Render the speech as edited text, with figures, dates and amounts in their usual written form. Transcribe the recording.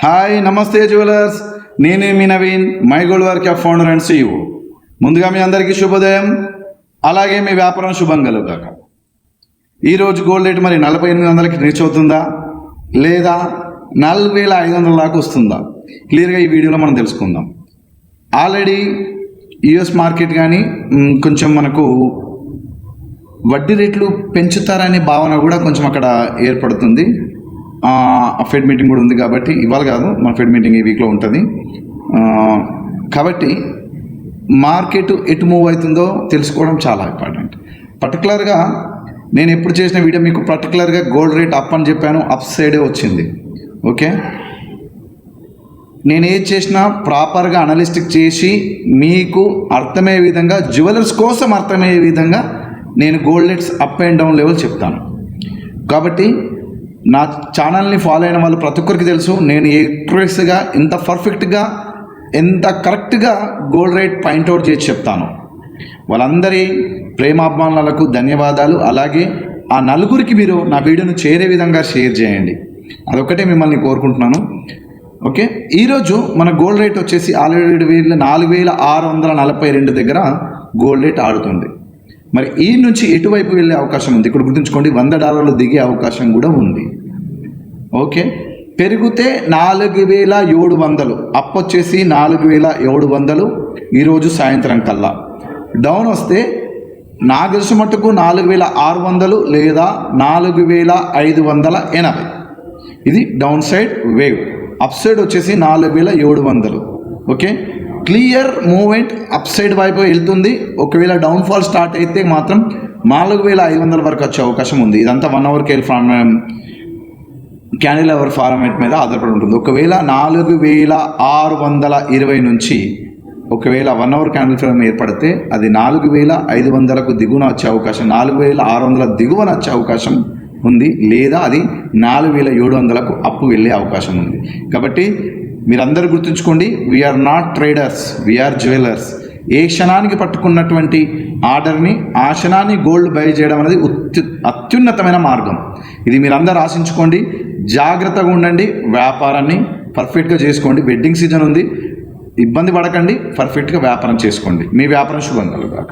Hi నమస్తే jewellers, నేనే మీ Naveen, my gold work app founder and CEO. ముందుగా మీ అందరికీ శుభోదయం, అలాగే మీ వ్యాపారం శుభం కలుగుగాక. ఈరోజు గోల్డ్ రేట్ మరి 4800కి రీచ్ అవుతుందా లేదా 4500 దాకా వస్తుందా క్లియర్గా ఈ వీడియోలో మనం తెలుసుకుందాం. ఆల్రెడీ యుఎస్ మార్కెట్ కానీ కొంచెం మనకు వడ్డీ రేట్లు పెంచుతారనే భావన కూడా కొంచెం అక్కడ ఏర్పడుతుంది. ఫెడ్ మీటింగ్ కూడా ఉంది కాబట్టి, ఇవాళ కాదు మన ఫెడ్ మీటింగ్ ఈ వీక్లో ఉంటుంది. కాబట్టి మార్కెట్ ఎటు మూవ్ అవుతుందో తెలుసుకోవడం చాలా ఇంపార్టెంట్. పర్టికులర్గా నేను ఎప్పుడు చేసిన వీడియో మీకు పర్టికులర్గా గోల్డ్ రేట్ అప్ అని చెప్పాను, అప్ సైడే వచ్చింది. ఓకే, నేను ఏది చేసినా ప్రాపర్గా అనలిస్టిక్ చేసి మీకు అర్థమయ్యే విధంగా, జ్యువెలర్స్ కోసం అర్థమయ్యే విధంగా నేను gold rates up and down level చెప్తాను. కాబట్టి నా ఛానల్ని ఫాలో అయిన వాళ్ళు ప్రతి ఒక్కరికి తెలుసు, నేను ఎక్స్ప్రెస్గా ఎంత పర్ఫెక్ట్గా ఎంత కరెక్ట్గా గోల్డ్ రేట్ పాయింట్అవుట్ చేసి చెప్తాను. వాళ్ళందరి ప్రేమాభిమానాలకు ధన్యవాదాలు. అలాగే ఆ నలుగురికి మీరు నా వీడియోను చేరే విధంగా షేర్ చేయండి, అదొక్కటే మిమ్మల్ని కోరుకుంటున్నాను. ఓకే, ఈరోజు మన గోల్డ్ రేట్ వచ్చేసి ఆల్రెడీ 4642 దగ్గర గోల్డ్ రేట్ ఆడుతుంది. మరి ఈ నుంచి ఎటువైపు వెళ్ళే అవకాశం ఉంది ఇక్కడ గుర్తుంచుకోండి, $100 దిగే అవకాశం కూడా ఉంది. ఓకే, పెరిగితే 4700, అప్ వచ్చేసి 4700 ఈరోజు సాయంత్రం కల్లా. డౌన్ వస్తే నాకు తెలిసిన మట్టుకు 4600 లేదా 4580. ఇది down side wave. Up side వచ్చేసి 4700. Okay, clear movement up side వైపు వెళ్తుంది. ఒకవేళ డౌన్ఫాల్ స్టార్ట్ అయితే మాత్రం 4500 వరకు వచ్చే అవకాశం ఉంది. ఇదంతా 1 అవర్ క్యాండిల్ అవర్ ఫార్మేట్ మీద ఆధారపడి ఉంటుంది. ఒకవేళ 4620 నుంచి ఒకవేళ 1 అవర్ క్యాండిల్ ఫార్మ్ ఏర్పడితే అది 4500కు దిగువన వచ్చే అవకాశం, 4600 దిగువన వచ్చే అవకాశం ఉంది. లేదా అది 4700కు అప్పు వెళ్ళే అవకాశం ఉంది. కాబట్టి మీరందరూ గుర్తుంచుకోండి, we are not traders, we are jewellers. ఏ క్షణానికి పట్టుకున్నటువంటి ఆర్డర్ని ఆ క్షణాన్ని గోల్డ్ బై చేయడం అనేది అత్యున్నతమైన మార్గం. ఇది మీరందరూ ఆశించుకోండి, జాగ్రత్తగా ఉండండి, వ్యాపారాన్ని పర్ఫెక్ట్గా చేసుకోండి. వెడ్డింగ్ సీజన్ ఉంది, ఇబ్బంది పడకండి, పర్ఫెక్ట్గా వ్యాపారం చేసుకోండి. మీ వ్యాపారం శుభం కలుగాక.